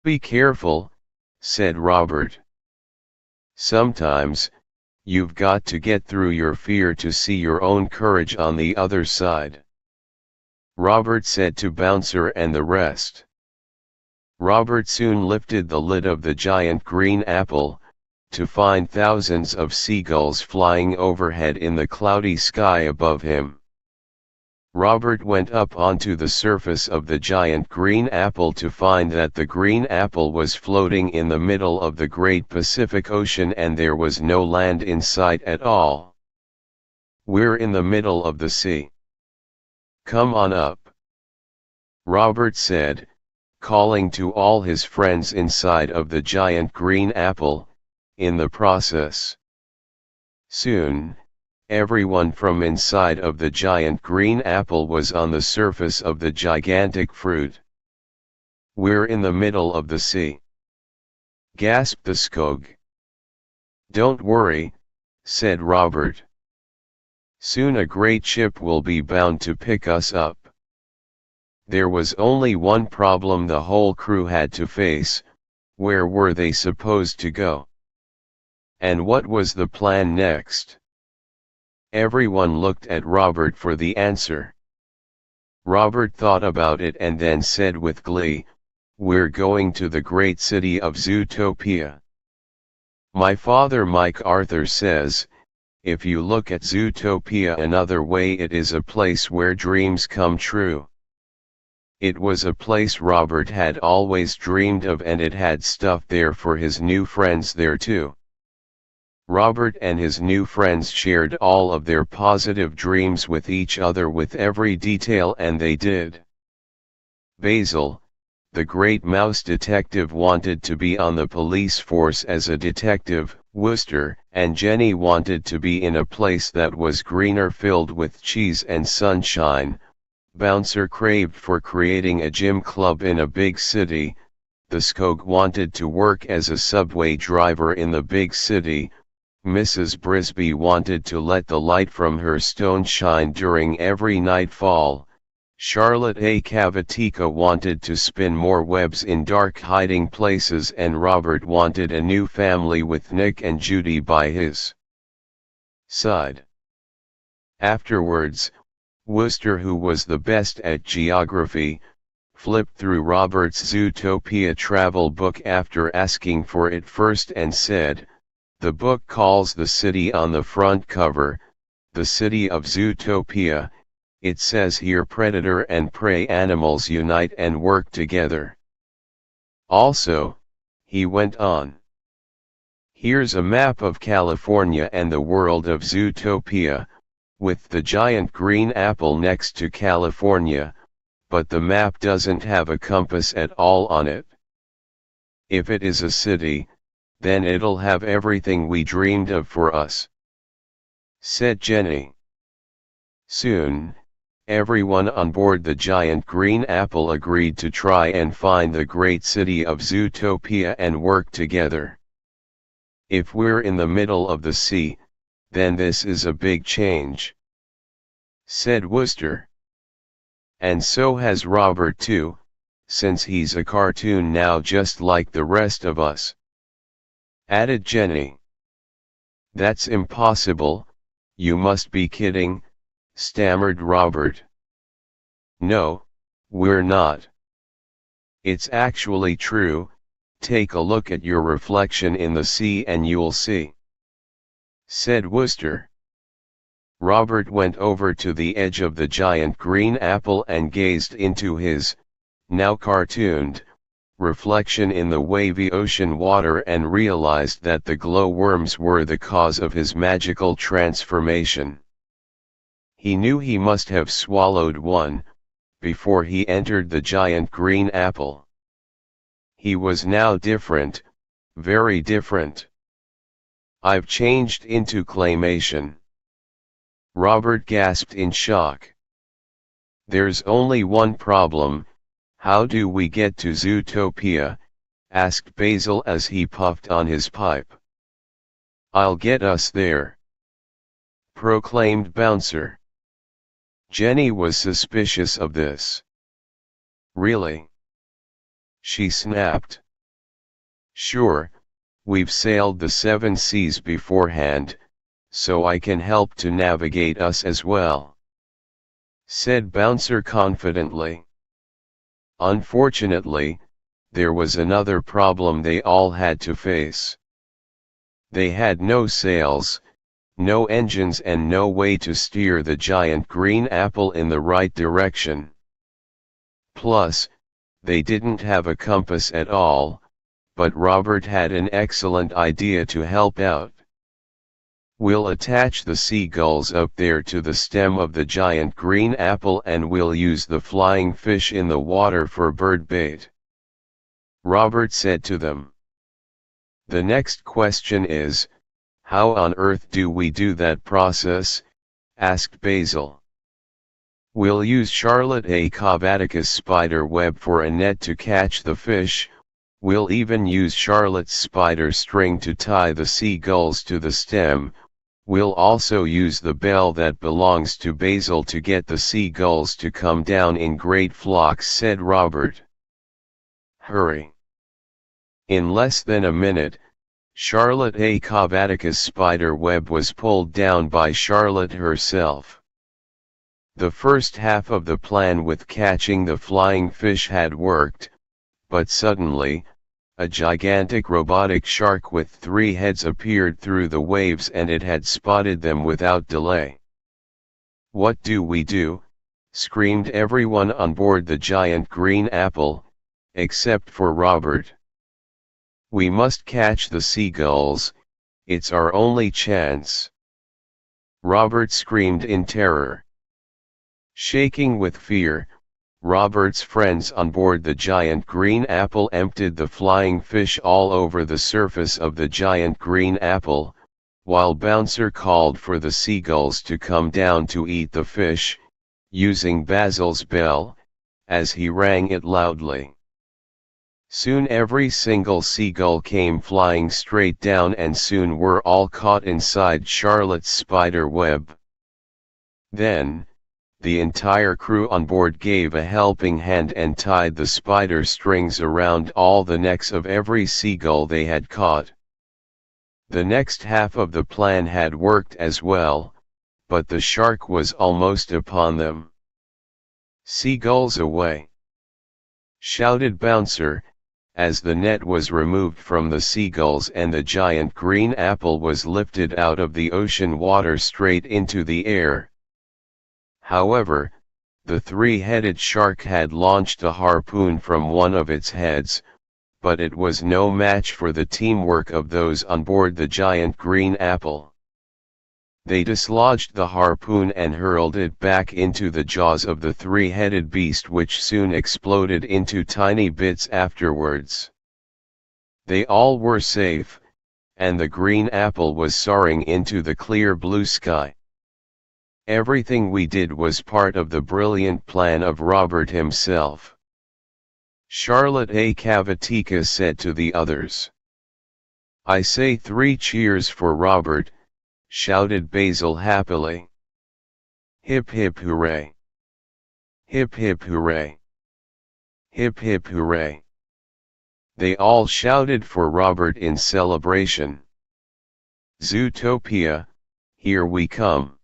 Be careful, said Robert. Sometimes, you've got to get through your fear to see your own courage on the other side. Robert said to Bouncer and the rest. Robert soon lifted the lid of the giant green apple, to find thousands of seagulls flying overhead in the cloudy sky above him. Robert went up onto the surface of the giant green apple to find that the green apple was floating in the middle of the great Pacific Ocean and there was no land in sight at all. We're in the middle of the sea. Come on up, Robert said, calling to all his friends inside of the giant green apple, in the process. Soon, everyone from inside of the giant green apple was on the surface of the gigantic fruit. We're in the middle of the sea, gasped the Skog. Don't worry, said Robert. Soon a great ship will be bound to pick us up. There was only one problem the whole crew had to face: where were they supposed to go? And what was the plan next? Everyone looked at Robert for the answer. Robert thought about it and then said with glee, "We're going to the great city of Zootopia. My father Mike Arthur says, if you look at Zootopia another way, it is a place where dreams come true." It was a place Robert had always dreamed of, and it had stuff there for his new friends there too. Robert and his new friends shared all of their positive dreams with each other with every detail, and they did. Basil, the great mouse detective, wanted to be on the police force as a detective. Wooster and Jenny wanted to be in a place that was greener, filled with cheese and sunshine. Bouncer craved for creating a gym club in a big city. The Skog wanted to work as a subway driver in the big city. Mrs. Brisby wanted to let the light from her stone shine during every nightfall. Charlotte A. Cavatica wanted to spin more webs in dark hiding places, and Robert wanted a new family with Nick and Judy by his side. Afterwards, Wooster, who was the best at geography, flipped through Robert's Zootopia travel book after asking for it first and said, "The book calls the city on the front cover, the city of Zootopia. It says here predator and prey animals unite and work together. Also," he went on, "here's a map of California and the world of Zootopia, with the giant green apple next to California, but the map doesn't have a compass at all on it. If it is a city, then it'll have everything we dreamed of for us," said Jenny. Soon, everyone on board the giant green apple agreed to try and find the great city of Zootopia and work together. "If we're in the middle of the sea, then this is a big change," said Wooster. "And so has Robert too, since he's a cartoon now just like the rest of us," added Jenny. "That's impossible, you must be kidding," stammered Robert. "No, we're not. It's actually true. Take a look at your reflection in the sea and you'll see," said Wooster. Robert went over to the edge of the giant green apple and gazed into his, now cartooned, reflection in the wavy ocean water and realized that the glowworms were the cause of his magical transformation. He knew he must have swallowed one, before he entered the giant green apple. He was now different, very different. "I've changed into claymation," Robert gasped in shock. "There's only one problem. How do we get to Zootopia?" asked Basil as he puffed on his pipe. "I'll get us there," proclaimed Bouncer. Jenny was suspicious of this. "Really?" she snapped. Sure, we've sailed the 7 seas beforehand, so I can help to navigate us as well," said Bouncer confidently. Unfortunately, there was another problem they all had to face. They had no sails, no engines and no way to steer the giant green apple in the right direction. Plus, they didn't have a compass at all, but Robert had an excellent idea to help out. "We'll attach the seagulls up there to the stem of the giant green apple and we'll use the flying fish in the water for bird bait," Robert said to them. "The next question is, how on earth do we do that process?" asked Basil. "We'll use Charlotte A. Cavaticus spider web for a net to catch the fish. We'll even use Charlotte's spider string to tie the seagulls to the stem. We'll also use the bell that belongs to Basil to get the seagulls to come down in great flocks," said Robert. "Hurry." In less than a minute, Charlotte A. Cavaticus spider web was pulled down by Charlotte herself. The first half of the plan with catching the flying fish had worked, but suddenly, a gigantic robotic shark with 3 heads appeared through the waves and it had spotted them without delay. "What do we do?" screamed everyone on board the giant green apple, except for Robert. "We must catch the seagulls, it's our only chance," Robert screamed in terror. Shaking with fear, Robert's friends on board the giant green apple emptied the flying fish all over the surface of the giant green apple, while Bouncer called for the seagulls to come down to eat the fish, using Basil's bell, as he rang it loudly. Soon every single seagull came flying straight down and soon were all caught inside Charlotte's spider web. Then, the entire crew on board gave a helping hand and tied the spider strings around all the necks of every seagull they had caught. The next half of the plan had worked as well, but the shark was almost upon them. "Seagulls away!" shouted Bouncer, as the net was removed from the seagulls and the giant green apple was lifted out of the ocean water straight into the air. However, the 3-headed shark had launched a harpoon from one of its heads, but it was no match for the teamwork of those on board the giant green apple. They dislodged the harpoon and hurled it back into the jaws of the 3-headed beast, which soon exploded into tiny bits afterwards. They all were safe, and the green apple was soaring into the clear blue sky. Everything we did was part of the brilliant plan of Robert himself, Charlotte A. Cavaticus said to the others. "I say 3 cheers for Robert," shouted Basil happily. "Hip hip hooray! Hip hip hooray! Hip hip hooray!" They all shouted for Robert in celebration. "Zootopia, here we come!"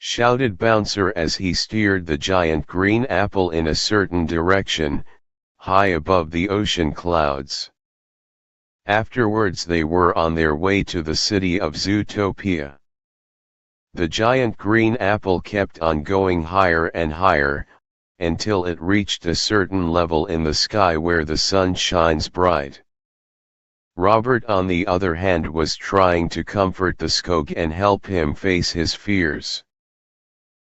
shouted Bouncer as he steered the giant green apple in a certain direction, high above the ocean clouds. Afterwards they were on their way to the city of Zootopia. The giant green apple kept on going higher and higher, until it reached a certain level in the sky where the sun shines bright. Robert on the other hand was trying to comfort the Skog and help him face his fears.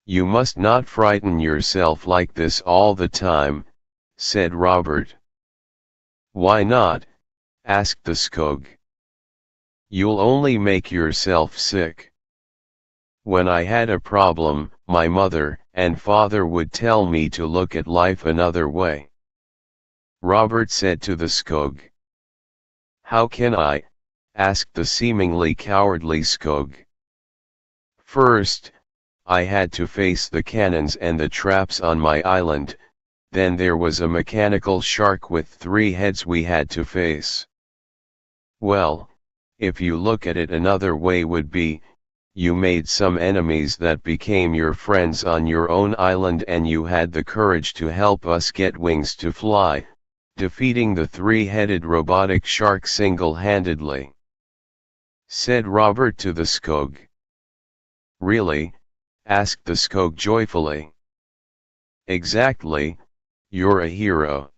"You must not frighten yourself like this all the time," said Robert. "Why not?" asked the Skog. "You'll only make yourself sick. When I had a problem, my mother and father would tell me to look at life another way," Robert said to the Skog. "How can I?" asked the seemingly cowardly Skog. "First, I had to face the cannons and the traps on my island, then there was a mechanical shark with 3 heads we had to face. Well, if you look at it another way would be, you made some enemies that became your friends on your own island and you had the courage to help us get wings to fly, defeating the three-headed robotic shark single-handedly," said Robert to the Skog. "Really?" asked the Skog joyfully. "Exactly, you're a hero,"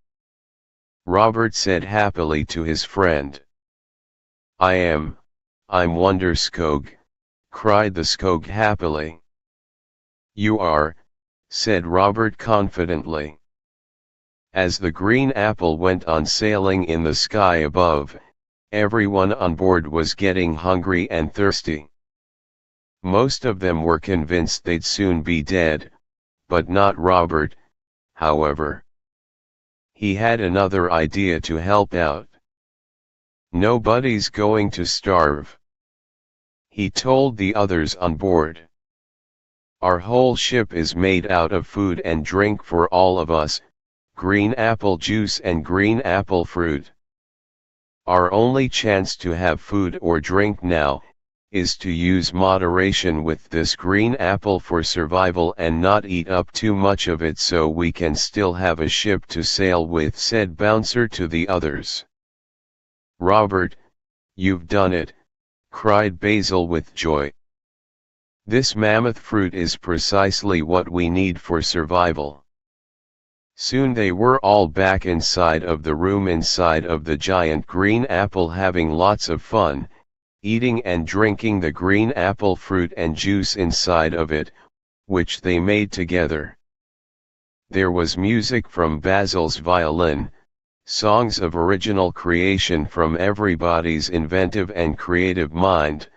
Robert said happily to his friend. I'm Wonder Skog," cried the Skog happily. "You are," said Robert confidently. As the green apple went on sailing in the sky above, everyone on board was getting hungry and thirsty. Most of them were convinced they'd soon be dead, but not Robert, however. He had another idea to help out. "Nobody's going to starve," he told the others on board. "Our whole ship is made out of food and drink for all of us, green apple juice and green apple fruit. Our only chance to have food or drink now, is to use moderation with this green apple for survival and not eat up too much of it so we can still have a ship to sail with," said Bouncer to the others. "Robert, you've done it," cried Basil with joy. "This mammoth fruit is precisely what we need for survival." Soon they were all back inside of the room inside of the giant green apple having lots of fun, eating and drinking the green apple fruit and juice inside of it, which they made together. There was music from Basil's violin, songs of original creation from everybody's inventive and creative mind,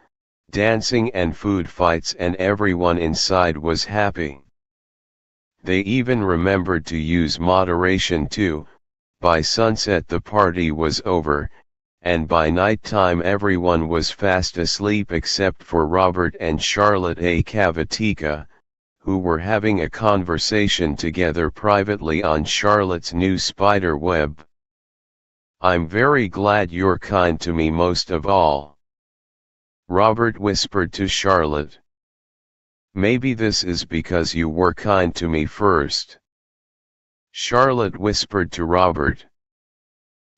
dancing and food fights, and everyone inside was happy. They even remembered to use moderation too. By sunset the party was over, and by night time everyone was fast asleep except for Robert and Charlotte A. Cavatica, who were having a conversation together privately on Charlotte's new spider web. "I'm very glad you're kind to me most of all," Robert whispered to Charlotte. "Maybe this is because you were kind to me first," Charlotte whispered to Robert.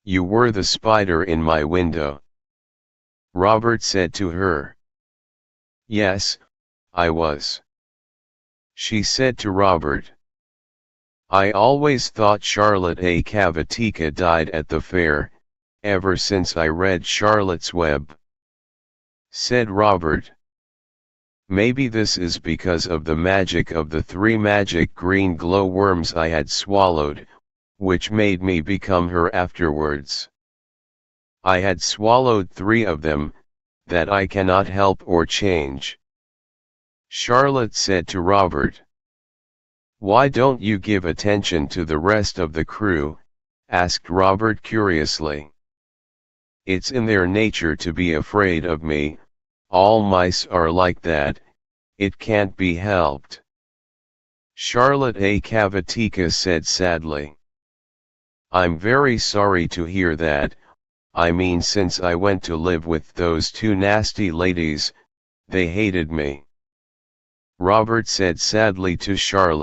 "You were the spider in my window," Robert said to her. "Yes, I was," she said to Robert. "I always thought Charlotte A. Cavatica died at the fair, ever since I read Charlotte's Web," said Robert. "Maybe this is because of the magic of the 3 magic green glowworms I had swallowed, which made me become her afterwards. I had swallowed 3 of them, that I cannot help or change," Charlotte said to Robert. "Why don't you give attention to the rest of the crew?" asked Robert curiously. "It's in their nature to be afraid of me, all mice are like that, it can't be helped," Charlotte A. Cavatica said sadly. "I'm very sorry to hear that. I mean, since I went to live with those 2 nasty ladies, they hated me," Robert said sadly to Charlotte.